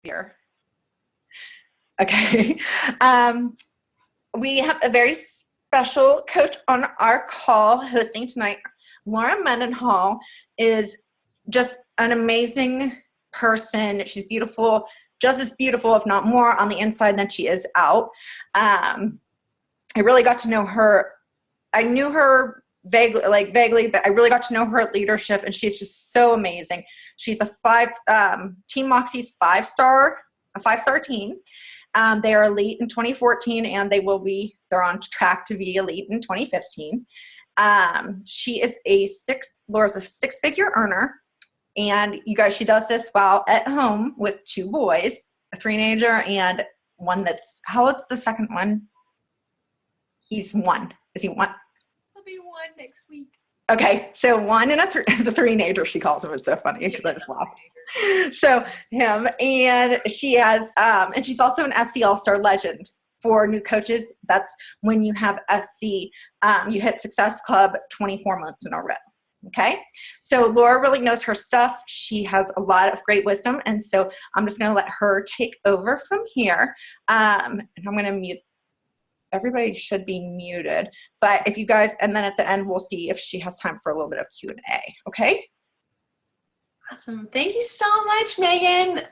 here. Okay. We have a very special coach on our call hosting tonight. Laura Mendenhall is just an amazing person. She's beautiful, just as beautiful, if not more, on the inside than she is out. I really got to know her. I knew her vaguely, but I really got to know her leadership, and she's just so amazing. She's Team Moxie's a five-star team. They are elite in 2014, and they're on track to be elite in 2015. Laura's a six-figure earner, and you guys, she does this while at home with two boys, a teenager and one how old's the second one? He's one. Is he one? He'll be one next week. Okay, so one and the three-nager, she calls him. It's so funny because I just laugh. So him, and she has, and she's also an SC Allstar Legend. For new coaches, that's when you have SC, you hit Success Club 24 months in a row. Okay, so Laura really knows her stuff. She has a lot of great wisdom, and so I'm just going to let her take over from here. And I'm going to mute. Everybody should be muted, but if you guys, and then at the end, we'll see if she has time for a little bit of Q&A. Okay. Awesome. Thank you so much, Megan.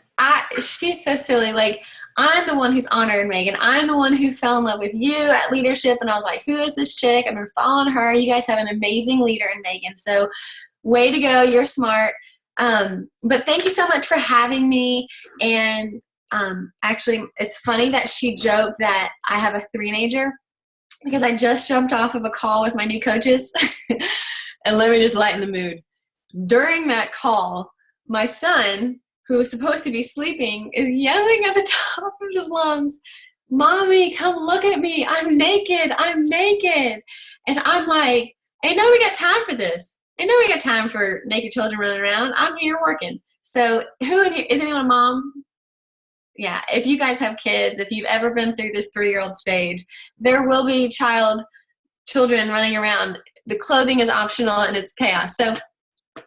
She's so silly. Like, I'm the one who's honored, Megan. I'm the one who fell in love with you at leadership, and I was like, who is this chick? I've been following her. You guys have an amazing leader in Megan. So way to go. You're smart. But thank you so much for having me. And actually, it's funny that she joked that I have a three-nager because I just jumped off of a call with my new coaches. And let me just lighten the mood. During that call, my son, who is supposed to be sleeping, is yelling at the top of his lungs, "Mommy, come look at me. I'm naked. I'm naked." And I'm like, I know we got time for this. I know we got time for naked children running around. I'm here working. So who in here, is anyone a mom? Yeah, if you guys have kids, if you've ever been through this 3-year-old stage, there will be children running around. The clothing is optional and it's chaos. So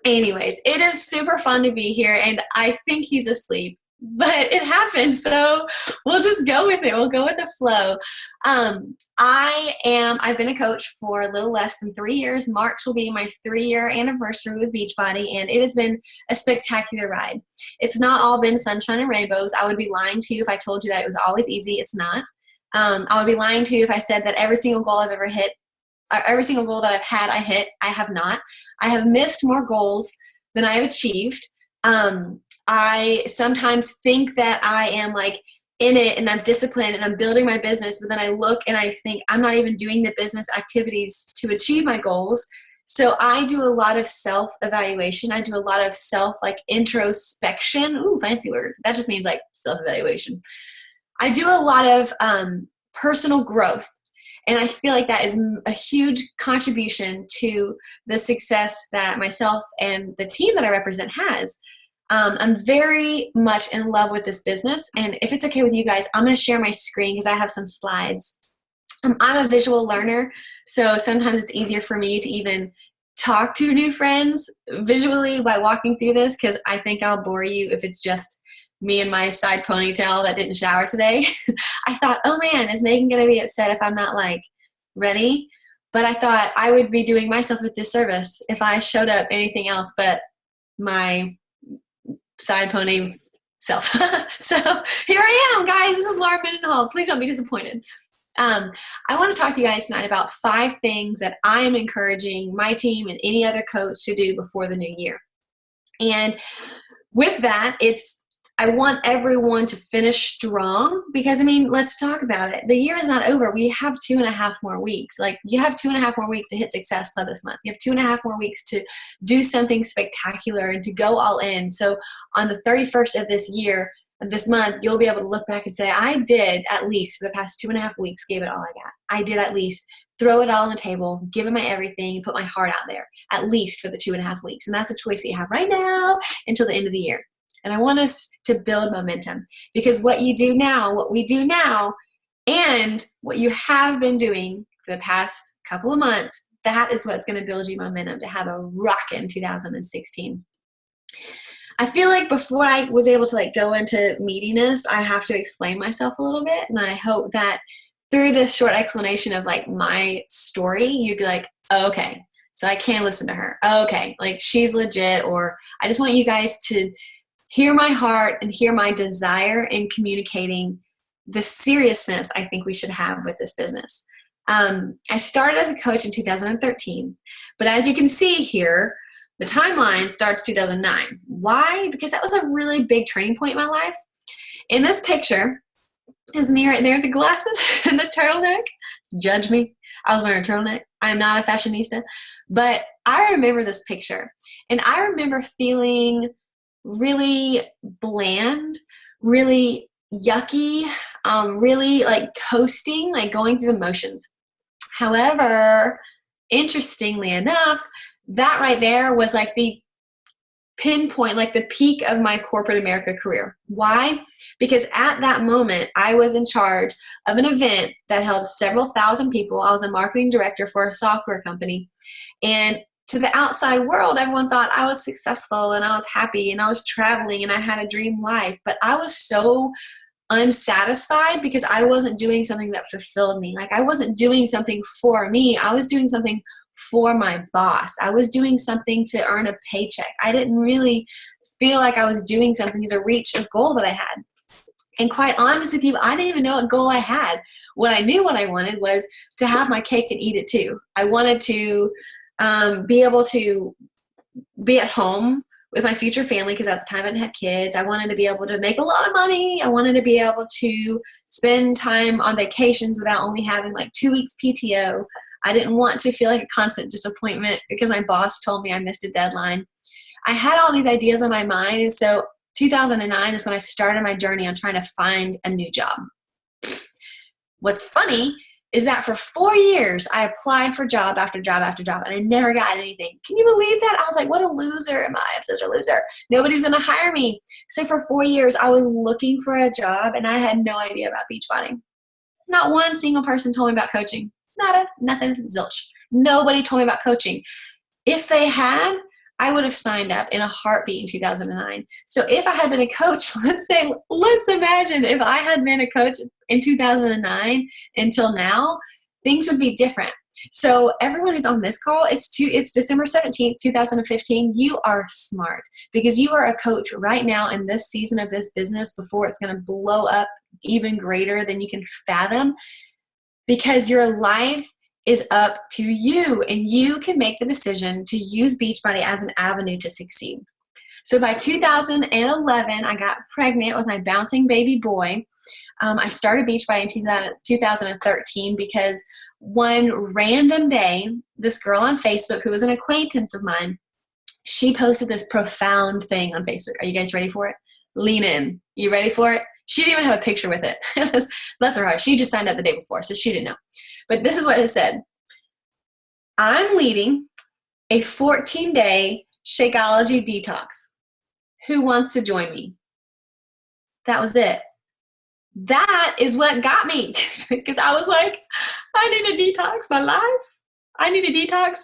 anyways, it is super fun to be here, and I think he's asleep, but it happened, so we'll just go with it. We'll go with the flow. I've been a coach for a little less than 3 years. March will be my 3-year anniversary with Beachbody, and it has been a spectacular ride. It's not all been sunshine and rainbows. I would be lying to you if I told you that it was always easy. It's not. I would be lying to you if I said that every single goal I've ever hit, every single goal that I've had, I hit. I have not. I have missed more goals than I have achieved. I sometimes think that I am like in it and I'm disciplined and I'm building my business, but then I look and I think I'm not even doing the business activities to achieve my goals. So I do a lot of self-evaluation. I do a lot of introspection. Ooh, fancy word. That just means like self-evaluation. I do a lot of personal growth. And I feel like that is a huge contribution to the success that myself and the team that I represent has. I'm very much in love with this business. And if it's okay with you guys, I'm going to share my screen because I have some slides. I'm a visual learner, so sometimes it's easier for me to even talk to new friends visually by walking through this, because I think I'll bore you if it's just me and my side ponytail that didn't shower today. I thought, oh man, is Megan going to be upset if I'm not like ready? But I thought I would be doing myself a disservice if I showed up anything else but my side pony self. So here I am, guys. This is Laura Mendenhall. Please don't be disappointed. I want to talk to you guys tonight about 5 things that I am encouraging my team and any other coach to do before the new year. And with that, I want everyone to finish strong because, I mean, let's talk about it. The year is not over. We have 2.5 more weeks. Like, you have 2.5 more weeks to hit Success Club this month. You have 2.5 more weeks to do something spectacular and to go all in. So on the 31st of this month, you'll be able to look back and say, I did at least for the past 2.5 weeks, gave it all I got. I did at least throw it all on the table, give it my everything, and put my heart out there, at least for the 2.5 weeks. And that's a choice that you have right now until the end of the year. And I want us to build momentum, because what we do now, and what you have been doing for the past couple of months, that is what's going to build you momentum to have a rockin' 2016. I feel like before I was able to like go into meatiness, I have to explain myself a little bit. And I hope that through this short explanation of like my story, you'd be like, oh, okay, so I can listen to her. Oh, okay, like she's legit. Or I just want you guys to hear my heart and hear my desire in communicating the seriousness I think we should have with this business. I started as a coach in 2013, but as you can see here, the timeline starts 2009. Why? Because that was a really big turning point in my life. In this picture is me right there with the glasses and the turtleneck. Judge me. I was wearing a turtleneck. I am not a fashionista. But I remember this picture. And I remember feeling really bland, really yucky, really like coasting, like going through the motions. However, interestingly enough, that right there was like the pinpoint, like the peak of my corporate America career. Why? Because at that moment, I was in charge of an event that held several thousand people. I was a marketing director for a software company. And to the outside world, everyone thought I was successful and I was happy and I was traveling and I had a dream life. But I was so unsatisfied because I wasn't doing something that fulfilled me. Like I wasn't doing something for me. I was doing something for my boss. I was doing something to earn a paycheck. I didn't really feel like I was doing something to reach a goal that I had. And quite honest with you, I didn't even know what goal I had. What I knew what I wanted was to have my cake and eat it too. I wanted to be able to be at home with my future family because at the time I didn't have kids. I wanted to be able to make a lot of money. I wanted to be able to spend time on vacations without only having like 2 weeks PTO. I didn't want to feel like a constant disappointment because my boss told me I missed a deadline. I had all these ideas in my mind, and so 2009 is when I started my journey on trying to find a new job. What's funny is that for 4 years, I applied for job after job after job, and I never got anything. Can you believe that? I was like, what a loser am I? I'm such a loser. Nobody's going to hire me. So for 4 years, I was looking for a job, and I had no idea about Beachbody. Not one single person told me about coaching. Nothing, zilch. Nobody told me about coaching. If they had, I would have signed up in a heartbeat in 2009. So if I had been a coach, let's imagine if I had been a coach in 2009 until now, things would be different. So everyone who's on this call, it's December 17th, 2015. You are smart because you are a coach right now in this season of this business before it's going to blow up even greater than you can fathom, because your life is up to you and you can make the decision to use Beachbody as an avenue to succeed. So by 2011, I got pregnant with my bouncing baby boy. I started Beachbody in 2013 because one random day, this girl on Facebook who was an acquaintance of mine, she posted this profound thing on Facebook. Are you guys ready for it? Lean in. You ready for it? She didn't even have a picture with it. Bless her heart. She just signed up the day before, so she didn't know. But this is what it said. I'm leading a 14-day Shakeology detox. Who wants to join me? That was it. That is what got me because I was like, I need to detox my life. I need to detox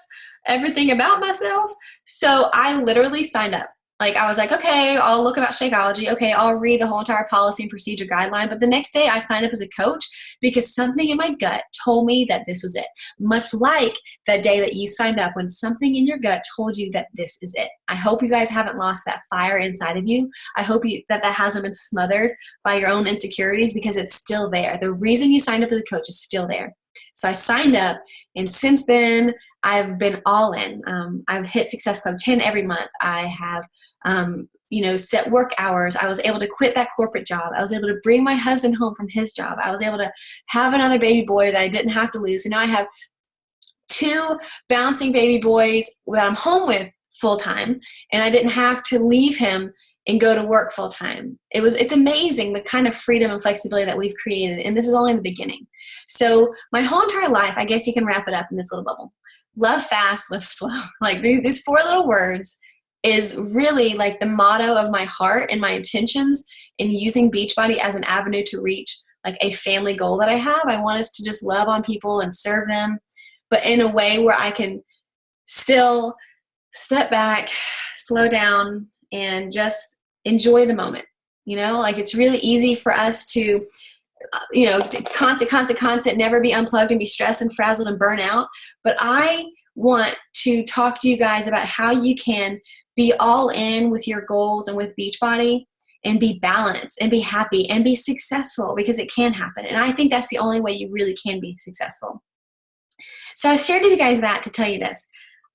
everything about myself. So I literally signed up. Like I was like, okay, I'll look about Shakeology. Okay, I'll read the whole entire policy and procedure guideline. But the next day I signed up as a coach because something in my gut told me that this was it. Much like that day that you signed up when something in your gut told you that this is it. I hope you guys haven't lost that fire inside of you. I hope that hasn't been smothered by your own insecurities because it's still there. The reason you signed up as a coach is still there. So I signed up, and since then, I've been all in. I've hit Success Club 10 every month. I have, set work hours. I was able to quit that corporate job. I was able to bring my husband home from his job. I was able to have another baby boy that I didn't have to lose. So now I have 2 bouncing baby boys that I'm home with full time, and I didn't have to leave him and go to work full time. It's amazing the kind of freedom and flexibility that we've created. And this is only the beginning. So my whole entire life, I guess you can wrap it up in this little bubble. Love fast, live slow. Like these 4 little words is really like the motto of my heart and my intentions in using Beachbody as an avenue to reach like a family goal that I have. I want us to just love on people and serve them, but in a way where I can still step back, slow down, and just enjoy the moment. Like it's really easy for us to, constant, never be unplugged and be stressed and frazzled and burn out. But I want to talk to you guys about how you can be all in with your goals and with Beachbody and be balanced and be happy and be successful, because it can happen. And I think that's the only way you really can be successful. So I shared with you guys that to tell you this.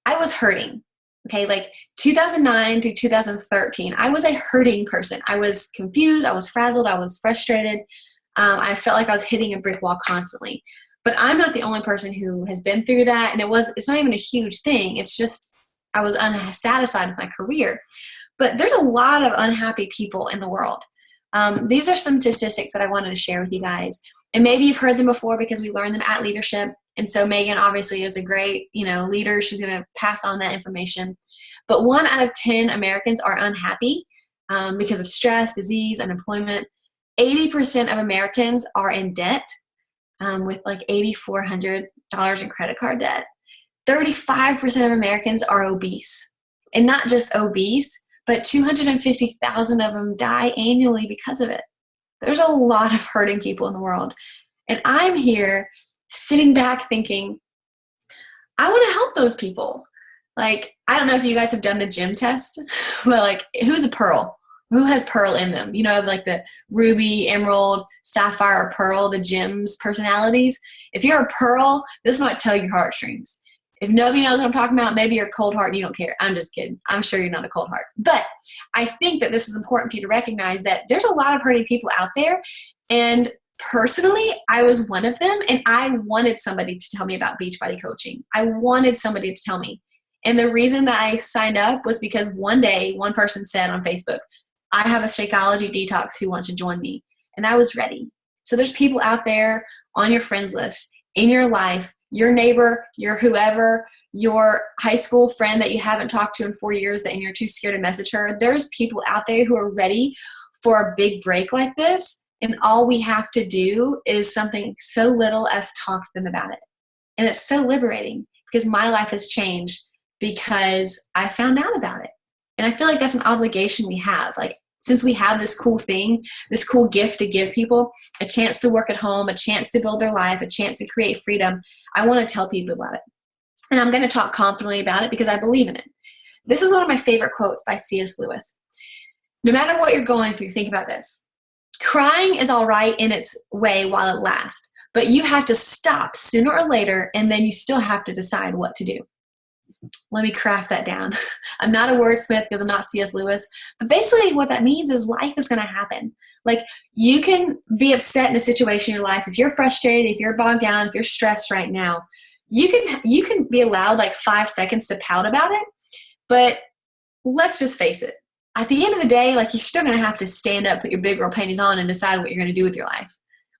I was hurting. Okay, like 2009 through 2013, I was a hurting person. I was confused. I was frazzled. I was frustrated. I felt like I was hitting a brick wall constantly. But I'm not the only person who has been through that. And it's not even a huge thing. It's just I was unsatisfied with my career. But there's a lot of unhappy people in the world. These are some statistics that I wanted to share with you guys. And maybe you've heard them before because we learned them at leadership. And so Megan obviously is a great, leader. She's going to pass on that information. But 1 out of 10 Americans are unhappy because of stress, disease, unemployment. 80% of Americans are in debt with like $8,400 in credit card debt. 35% of Americans are obese. And not just obese, but 250,000 of them die annually because of it. There's a lot of hurting people in the world. And I'm here sitting back thinking, I want to help those people. Like, I don't know if you guys have done the gym test, but like, who's a pearl? Who has pearl in them? Like the ruby, emerald, sapphire, or pearl, the gems personalities. If you're a pearl, this might tug your heartstrings. If nobody knows what I'm talking about, maybe you're a cold heart and you don't care. I'm just kidding. I'm sure you're not a cold heart. But I think that this is important for you to recognize that there's a lot of hurting people out there. And personally, I was one of them. And I wanted somebody to tell me about Beachbody coaching. I wanted somebody to tell me. And the reason that I signed up was because one day, one person said on Facebook, I have a Shakeology detox who wants to join me. And I was ready. So there's people out there on your friends list, in your life, your neighbor, your whoever, your high school friend that you haven't talked to in 4 years and you're too scared to message her. There's people out there who are ready for a big break like this. And all we have to do is something so little as talk to them about it. And it's so liberating because my life has changed because I found out about it. And I feel like that's an obligation we have. Like, since we have this cool thing, this cool gift to give people, a chance to work at home, a chance to build their life, a chance to create freedom, I want to tell people about it. And I'm going to talk confidently about it because I believe in it. This is one of my favorite quotes by C.S. Lewis. No matter what you're going through, think about this. Crying is all right in its way while it lasts, but you have to stop sooner or later, and then you still have to decide what to do. Let me craft that down. I'm not a wordsmith because I'm not C.S. Lewis, but basically what that means is life is going to happen. Like, you can be upset in a situation in your life. If you're frustrated, if you're bogged down, if you're stressed right now, you can be allowed like 5 seconds to pout about it. But let's just face it. At the end of the day, like, you're still going to have to stand up, put your big girl panties on, and decide what you're going to do with your life.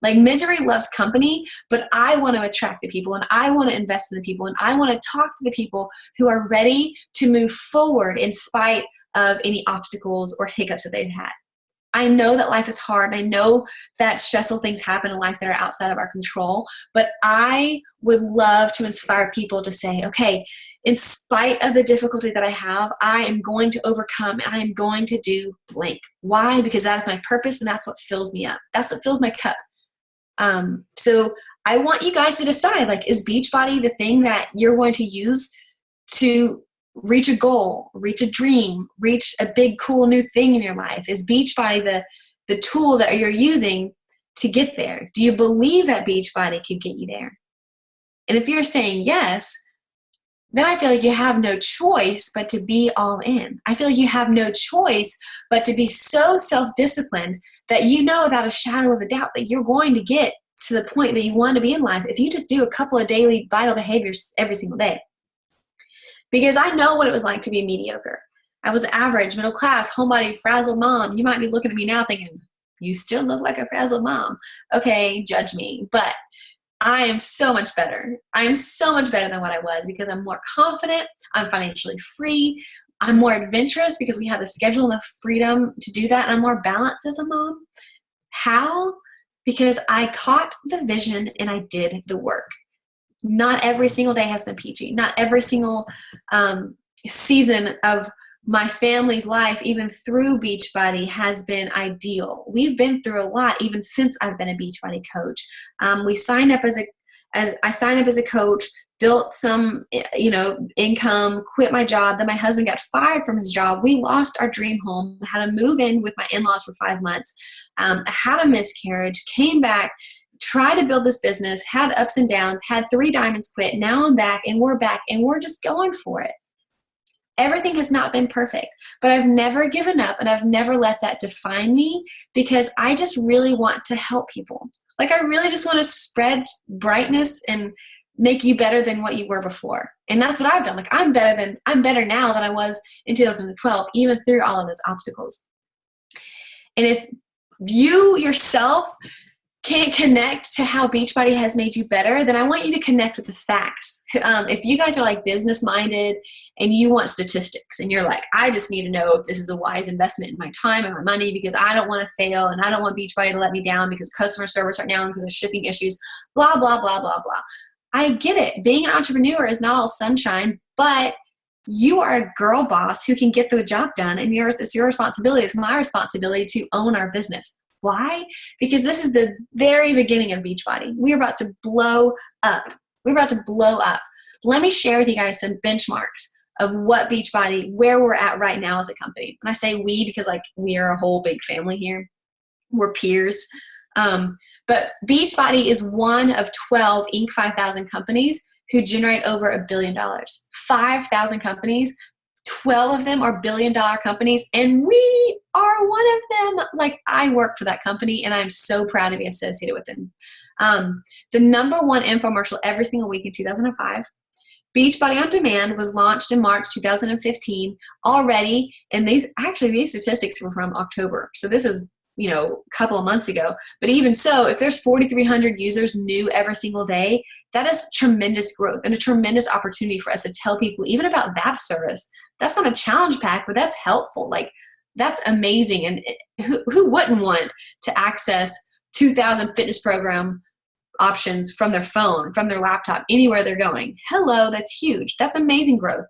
Like, misery loves company, but I want to attract the people, and I want to invest in the people, and I want to talk to the people who are ready to move forward in spite of any obstacles or hiccups that they've had. I know that life is hard, and I know that stressful things happen in life that are outside of our control, but I would love to inspire people to say, okay, in spite of the difficulty that I have, I am going to overcome, and I am going to do blank. Why? Because that is my purpose, and that's what fills me up. That's what fills my cup. So I want you guys to decide, like, is Beachbody the thing that you're going to use to reach a goal, reach a dream, reach a big, cool new thing in your life? Is Beachbody the tool that you're using to get there? Do you believe that Beachbody could get you there? And if you're saying yes, then I feel like you have no choice but to be all in. I feel like you have no choice but to be so self-disciplined that you know without a shadow of a doubt that you're going to get to the point that you want to be in life if you just do a couple of daily vital behaviors every single day. Because I know what it was like to be mediocre. I was average, middle class, homebody, frazzled mom. You might be looking at me now thinking, you still look like a frazzled mom. Okay, judge me. But I am so much better. I am so much better than what I was because I'm more confident. I'm financially free. I'm more adventurous because we have the schedule and the freedom to do that. And I'm more balanced as a mom. How? Because I caught the vision and I did the work. Not every single day has been peachy. Not every single season of my family's life, even through Beachbody, has been ideal. We've been through a lot, even since I've been a Beachbody coach. I signed up as a coach, built some, income, quit my job. Then my husband got fired from his job. We lost our dream home, had to move in with my in-laws for 5 months. I had a miscarriage, came back, tried to build this business, had ups and downs, had 3 diamonds quit. Now I'm back and we're just going for it. Everything has not been perfect, but I've never given up and I've never let that define me, because I just really want to help people. Like, I really just want to spread brightness and make you better than what you were before. And that's what I've done. Like, I'm better now than I was in 2012, even through all of those obstacles. And if you yourself can't connect to how Beachbody has made you better, then I want you to connect with the facts. If you guys are like business minded and you want statistics and you're like, I just need to know if this is a wise investment in my time and my money, because I don't want to fail and I don't want Beachbody to let me down because customer service are down because of shipping issues, blah, blah, blah, blah, blah. I get it. Being an entrepreneur is not all sunshine, but you are a girl boss who can get the job done, and it's your responsibility. It's my responsibility to own our business. Why? Because this is the very beginning of Beachbody. We're about to blow up. Let me share with you guys some benchmarks of what Beachbody, where we're at right now as a company. And I say we because like we are a whole big family here. We're peers. But Beachbody is one of 12 Inc. 5000 companies who generate over $1 billion. 5,000 companies, 12 of them are billion-dollar companies, and we are one of them. Like, I work for that company, and I'm so proud to be associated with them. The #1 infomercial every single week in 2005. Beachbody On Demand was launched in March 2015 already, and these statistics were from October. So this is, a couple of months ago. But even so, if there's 4,300 users new every single day, that is tremendous growth and a tremendous opportunity for us to tell people even about that service. That's not a challenge pack, but that's helpful. Like, that's amazing. And who wouldn't want to access 2,000 fitness program options from their phone, from their laptop, anywhere they're going? Hello, that's huge. That's amazing growth.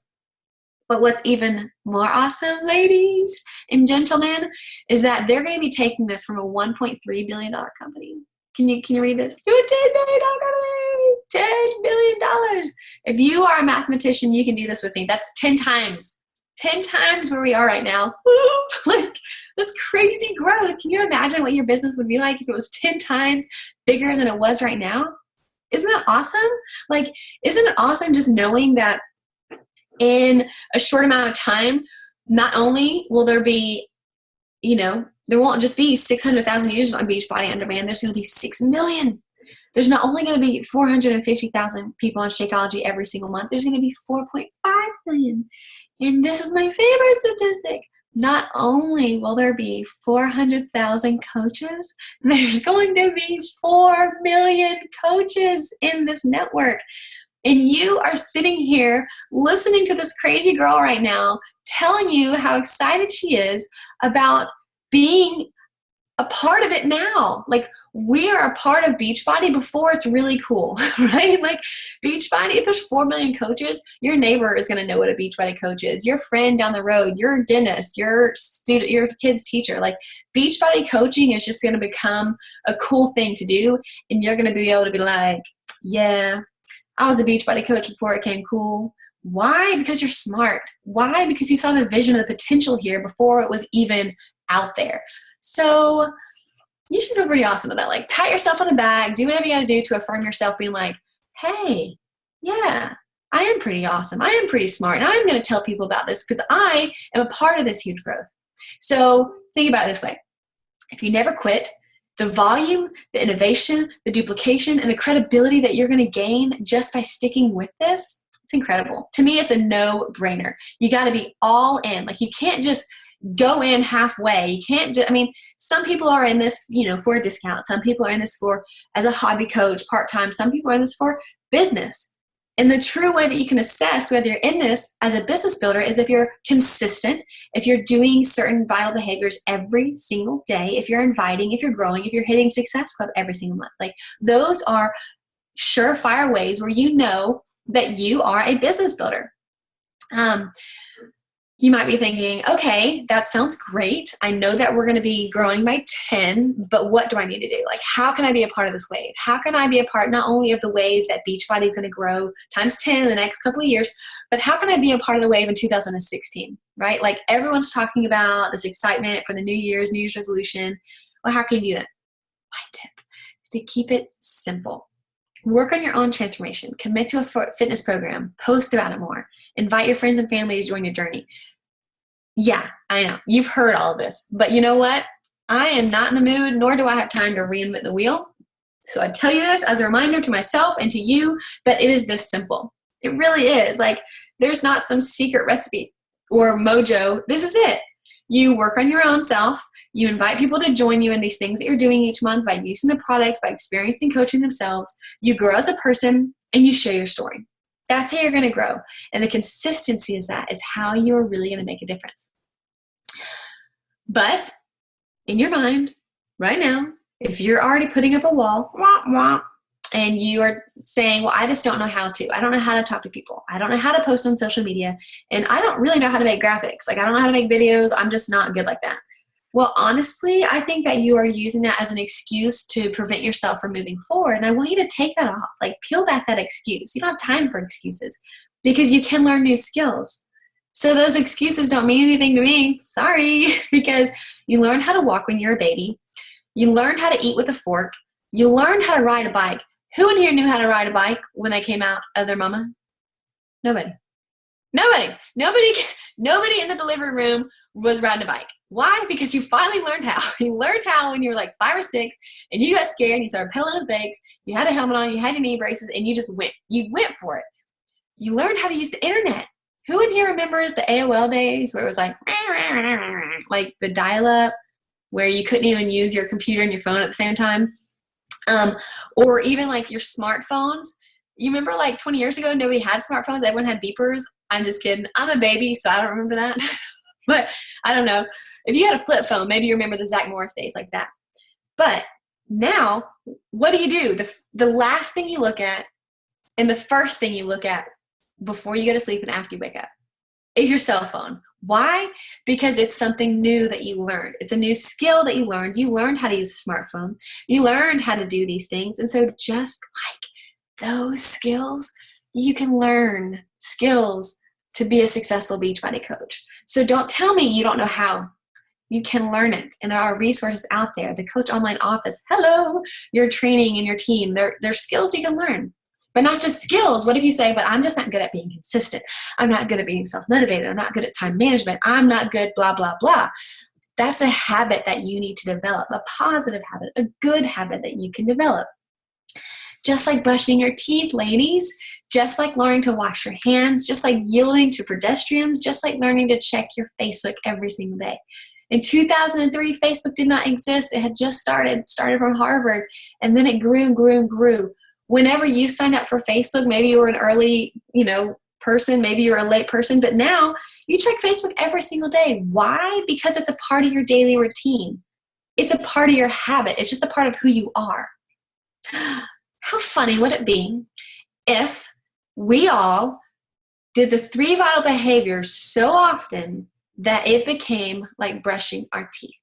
But what's even more awesome, ladies and gentlemen, is that they're going to be taking this from a $1.3 billion company. Can you read this? To a $10 billion company. $10 billion. If you are a mathematician, you can do this with me. That's 10 times where we are right now. Like, that's crazy growth. Can you imagine what your business would be like if it was 10 times bigger than it was right now? Isn't that awesome? Like, isn't it awesome just knowing that in a short amount of time, not only will there be, there won't just be 600,000 users on Beachbody On Demand, there's going to be 6 million. There's not only going to be 450,000 people on Shakeology every single month, there's going to be 4.5 million. And this is my favorite statistic. Not only will there be 400,000 coaches, there's going to be 4 million coaches in this network. And you are sitting here listening to this crazy girl right now telling you how excited she is about being a part of it now. Like, we are a part of Beachbody before it's really cool, right? Like, Beachbody, if there's 4 million coaches, your neighbor is going to know what a Beachbody coach is. Your friend down the road, your dentist, your student, your kid's teacher. Like, Beachbody coaching is just going to become a cool thing to do. And you're going to be able to be like, yeah, I was a Beachbody coach before it came cool. Why? Because you're smart. Why? Because you saw the vision of the potential here before it was even out there. So you should feel pretty awesome with that. Like, pat yourself on the back, do whatever you got to do to affirm yourself, being like, hey, yeah, I am pretty awesome. I am pretty smart. And I'm going to tell people about this because I am a part of this huge growth. So think about it this way. If you never quit, the volume, the innovation, the duplication, and the credibility that you're going to gain just by sticking with this, it's incredible. To me, it's a no-brainer. You got to be all in. Like, you can't just go in halfway. You can't just, some people are in this, for a discount. Some people are in this for as a hobby coach, part-time. Some people are in this for business. And the true way that you can assess whether you're in this as a business builder is if you're consistent, if you're doing certain vital behaviors every single day, if you're inviting, if you're growing, if you're hitting Success Club every single month. Like, those are surefire ways where you know that you are a business builder. You might be thinking, okay, that sounds great. I know that we're going to be growing by 10, but what do I need to do? Like, how can I be a part of this wave? How can I be a part not only of the wave that Beachbody is going to grow times 10 in the next couple of years, but how can I be a part of the wave in 2016, right? Like, everyone's talking about this excitement for the New Year's resolution. Well, how can you do that? My tip is to keep it simple. Work on your own transformation. Commit to a fitness program. Post about it more. Invite your friends and family to join your journey. Yeah, I know. You've heard all of this. But you know what? I am not in the mood, nor do I have time to reinvent the wheel. So I tell you this as a reminder to myself and to you that it is this simple. It really is. Like, there's not some secret recipe or mojo. This is it. You work on your own self. You invite people to join you in these things that you're doing each month by using the products, by experiencing coaching themselves. You grow as a person, and you share your story. That's how you're going to grow. And the consistency is how you're really going to make a difference. But in your mind right now, if you're already putting up a wall, and you are saying, well, I just don't know how to. I don't know how to talk to people. I don't know how to post on social media. And I don't really know how to make graphics. Like, I don't know how to make videos. I'm just not good like that. Well, honestly, I think that you are using that as an excuse to prevent yourself from moving forward. And I want you to take that off. Like, peel back that excuse. You don't have time for excuses because you can learn new skills. So those excuses don't mean anything to me. Sorry, because you learned how to walk when you were a baby. You learned how to eat with a fork. You learned how to ride a bike. Who in here knew how to ride a bike when they came out of their mama? Nobody in the delivery room was riding a bike. Why? Because you finally learned how. You learned how when you were like 5 or 6, and you got scared, and you started pedaling those bikes, you had a helmet on, you had your knee braces, and you just went. You went for it. You learned how to use the internet. Who in here remembers the AOL days where it was like the dial-up, where you couldn't even use your computer and your phone at the same time? Or even like your smartphones. You remember like 20 years ago, nobody had smartphones. Everyone had beepers. I'm just kidding. I'm a baby, so I don't remember that. But I don't know. If you had a flip phone, maybe you remember the Zach Morris days like that. But now, what do? The last thing you look at and the first thing you look at before you go to sleep and after you wake up is your cell phone. Why? Because it's something new that you learned. It's a new skill that you learned. You learned how to use a smartphone. You learned how to do these things. And so just like those skills, you can learn skills to be a successful Beachbody coach. So don't tell me you don't know how. You can learn it. And there are resources out there. The Coach Online Office, hello, your training and your team. There's skills you can learn. But not just skills. What if you say, but I'm just not good at being consistent. I'm not good at being self-motivated. I'm not good at time management. I'm not good, blah, blah, blah. That's a habit that you need to develop, a positive habit, a good habit that you can develop. Just like brushing your teeth, ladies, just like learning to wash your hands, just like yielding to pedestrians, just like learning to check your Facebook every single day. In 2003, Facebook did not exist. It had just started from Harvard, and then it grew and grew and grew. Whenever you signed up for Facebook, maybe you were an early, person, maybe you're a late person, but now you check Facebook every single day. Why? Because it's a part of your daily routine. It's a part of your habit. It's just a part of who you are. How funny would it be if we all did the 3 vital behaviors so often that it became like brushing our teeth?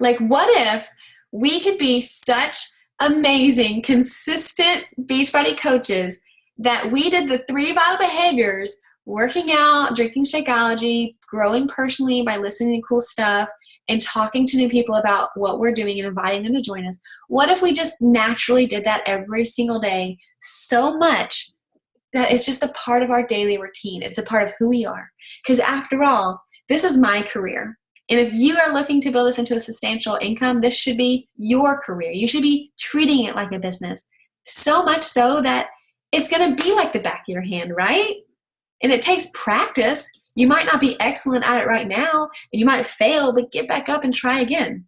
Like, what if we could be such amazing, consistent Beachbody coaches that we did the 3 vital behaviors, working out, drinking Shakeology, growing personally by listening to cool stuff, and talking to new people about what we're doing and inviting them to join us. What if we just naturally did that every single day so much that it's just a part of our daily routine? It's a part of who we are. Because after all, this is my career. And if you are looking to build this into a substantial income, this should be your career. You should be treating it like a business. So much so that it's going to be like the back of your hand, right? And it takes practice. You might not be excellent at it right now, and you might fail, but get back up and try again.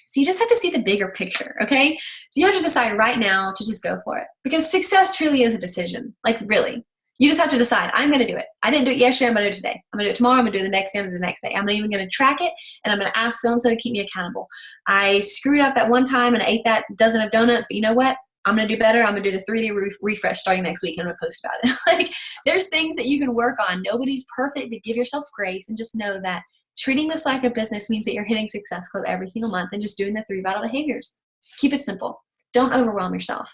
So you just have to see the bigger picture, okay? So you have to decide right now to just go for it. Because success truly is a decision. Like, really. You just have to decide, I'm going to do it. I didn't do it yesterday, I'm going to do it today. I'm going to do it tomorrow, I'm going to do it the next day, I'm going to do it the next day. I'm not even going to track it, and I'm going to ask so-and-so to keep me accountable. I screwed up that one time and I ate that dozen of donuts, but you know what? I'm going to do better. I'm going to do the 3-day refresh starting next week. And I'm going to post about it. Like, there's things that you can work on. Nobody's perfect, but give yourself grace and just know that treating this like a business means that you're hitting Success Club every single month and just doing the 3 vital behaviors. Keep it simple. Don't overwhelm yourself.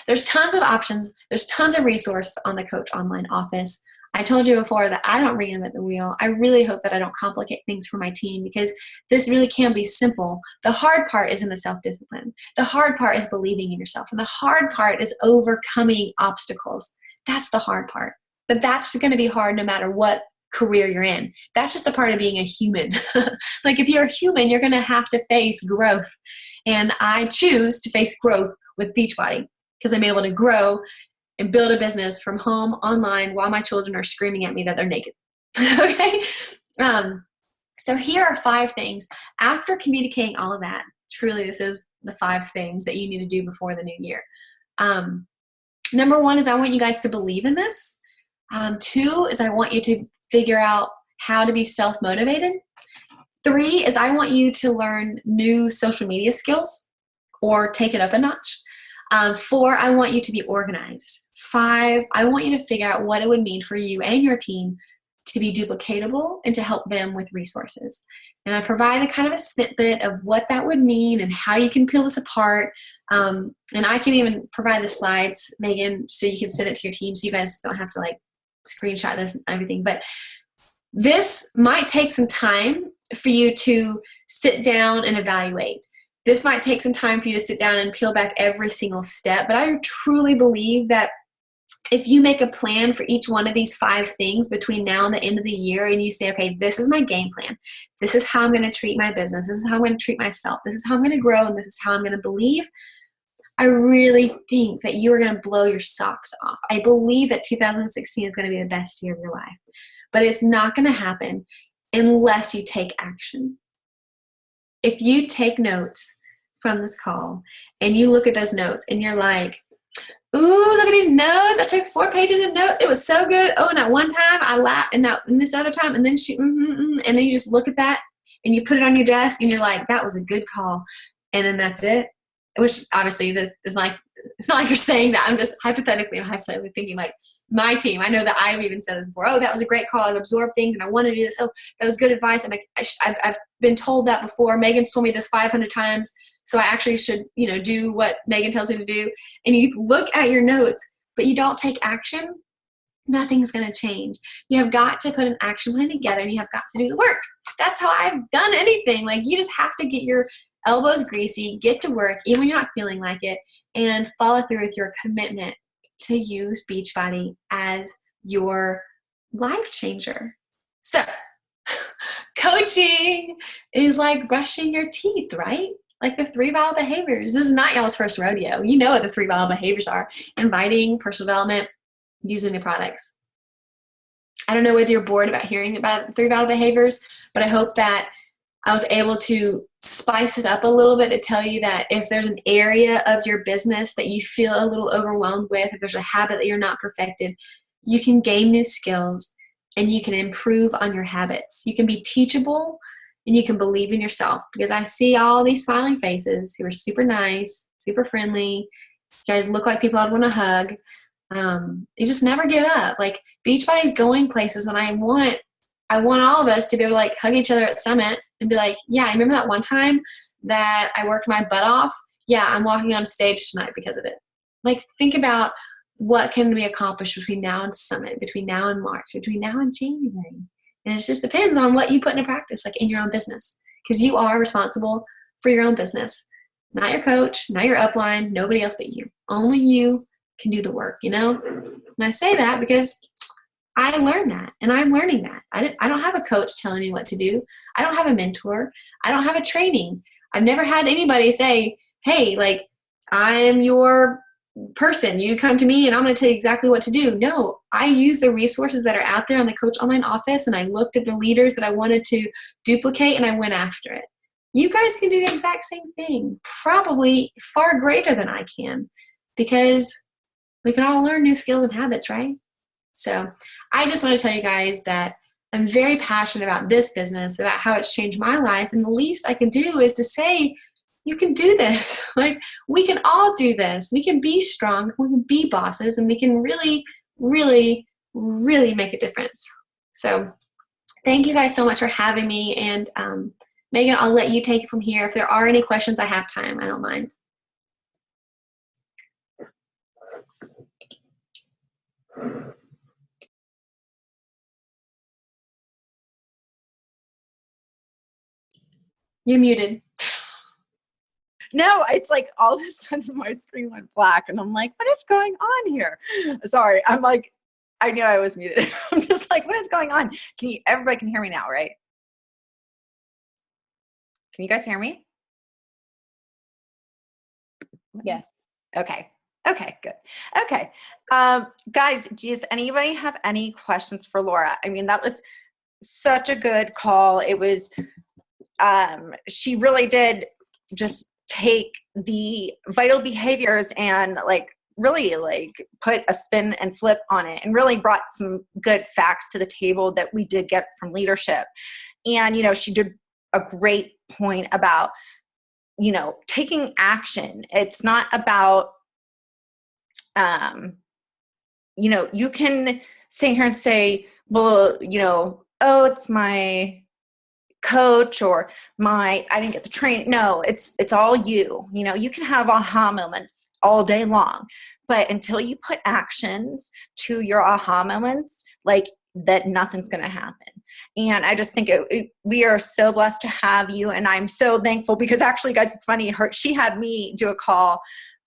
There's tons of options. There's tons of resources on the Coach Online office. I told you before that I don't reinvent the wheel. I really hope that I don't complicate things for my team, because this really can be simple. The hard part is in the self-discipline. The hard part is believing in yourself. And the hard part is overcoming obstacles. That's the hard part. But that's going to be hard no matter what career you're in. That's just a part of being a human. Like, if you're a human, you're going to have to face growth. And I choose to face growth with Beachbody because I'm able to grow and build a business from home online while my children are screaming at me that they're naked. Okay? So here are 5 things. After communicating all of that, truly this is the 5 things that you need to do before the new year. Number 1 is I want you guys to believe in this. 2 is I want you to figure out how to be self-motivated. 3 is I want you to learn new social media skills or take it up a notch. 4, I want you to be organized. 5, I want you to figure out what it would mean for you and your team to be duplicatable and to help them with resources. And I provide a kind of a snippet of what that would mean and how you can peel this apart. And I can even provide the slides, Megan, so you can send it to your team so you guys don't have to like screenshot this and everything. But this might take some time for you to sit down and evaluate. This might take some time for you to sit down and peel back every single step. But I truly believe that if you make a plan for each one of these 5 things between now and the end of the year, and you say, okay, this is my game plan. This is how I'm going to treat my business. This is how I'm going to treat myself. This is how I'm going to grow. And this is how I'm going to believe. I really think that you are going to blow your socks off. I believe that 2016 is going to be the best year of your life. But it's not going to happen unless you take action. If you take notes from this call and you look at those notes and you're like, ooh, look at these notes. I took 4 pages of notes. It was so good. Oh, and that one time I laughed, and this other time, and then and then you just look at that and you put it on your desk and you're like, that was a good call. And then that's it. Which obviously this is like, it's not like you're saying that. I'm just hypothetically thinking like my team. I know that I've even said this before. Oh, that was a great call. I've absorbed things and I want to do this. Oh, that was good advice. And I've been told that before. Megan's told me this 500 times. So I actually should, do what Megan tells me to do. And you look at your notes, but you don't take action, nothing's going to change. You have got to put an action plan together and you have got to do the work. That's how I've done anything. Like, you just have to get your elbows greasy, get to work, even when you're not feeling like it, and follow through with your commitment to use Beachbody as your life changer. So, coaching is like brushing your teeth, right? Like the 3 vital behaviors. This is not y'all's first rodeo. You know what the 3 vital behaviors are. Inviting, personal development, using the products. I don't know whether you're bored about hearing about 3 vital behaviors, but I hope that I was able to spice it up a little bit to tell you that if there's an area of your business that you feel a little overwhelmed with, if there's a habit that you're not perfected, you can gain new skills and you can improve on your habits. You can be teachable and you can believe in yourself, because I see all these smiling faces who are super nice, super friendly. You guys look like people I'd want to hug. You just never give up. Like, Beachbody's going places, and I want all of us to be able to like hug each other at Summit and be like, yeah, I remember that one time that I worked my butt off. Yeah, I'm walking on stage tonight because of it. Like, think about what can be accomplished between now and Summit, between now and March, between now and January. And it just depends on what you put into practice, like in your own business, because you are responsible for your own business, not your coach, not your upline, nobody else but you. Only you can do the work, And I say that because I learned that, and I'm learning that. I don't have a coach telling me what to do. I don't have a mentor. I don't have a training. I've never had anybody say, hey, like, I'm your person. You come to me and I'm going to tell you exactly what to do. No, I use the resources that are out there on the Coach Online office, and I looked at the leaders that I wanted to duplicate, and I went after it. You guys can do the exact same thing, probably far greater than I can, because we can all learn new skills and habits, right? So I just want to tell you guys that I'm very passionate about this business, about how it's changed my life. And the least I can do is to say, you can do this. Like, we can all do this. We can be strong. We can be bosses, and we can really, really, really make a difference. So thank you guys so much for having me. And Megan, I'll let you take it from here. If there are any questions, I have time. I don't mind. You're muted. No, it's like all of a sudden my screen went black and I'm like, what is going on here? Sorry. I'm like, I knew I was muted. I'm just like, what is going on? Everybody can hear me now, right? Can you guys hear me? Yes. Okay. Okay, good. Okay. Guys, does anybody have any questions for Laura? I mean, that was such a good call. It was, she really did just take the vital behaviors and like really like put a spin and flip on it and really brought some good facts to the table that we did get from leadership. And, you know, she did a great point about, you know, taking action. It's not about, you know, you can sit here and say, well, you know, oh, it's my coach or I didn't get the training. No, it's all you. You know, you can have aha moments all day long, but until you put actions to your aha moments, like that, nothing's going to happen. And I just think we are so blessed to have you. And I'm so thankful because actually, guys, it's funny. She had me do a call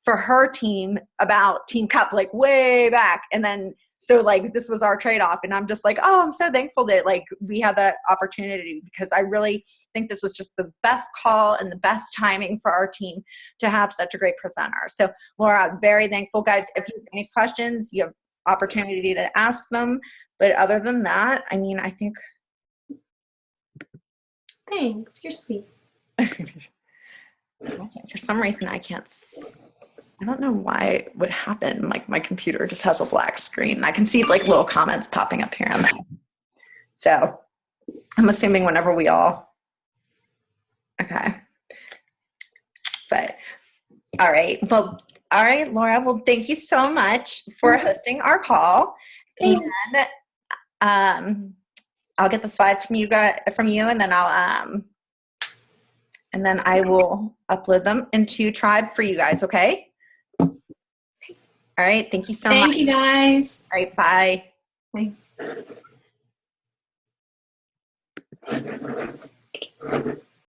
for her team about Team Cup, like way back. And then, so like, this was our trade-off. And I'm just like, oh, I'm so thankful that like we had that opportunity because I really think this was just the best call and the best timing for our team to have such a great presenter. So Laura, I'm very thankful. Guys, if you have any questions, you have opportunity to ask them. But other than that, I mean, I think. Thanks. You're sweet. For some reason, I don't know why it would happen. Like my computer just has a black screen. I can see like little comments popping up here and there. So I'm assuming whenever we all, okay. But all right. Well, all right, Laura. Well, thank you so much for hosting our call. And I'll get the slides from you and then I will upload them into Tribe for you guys, okay? All right, thank you so much. Thank you, guys. All right, bye. Bye.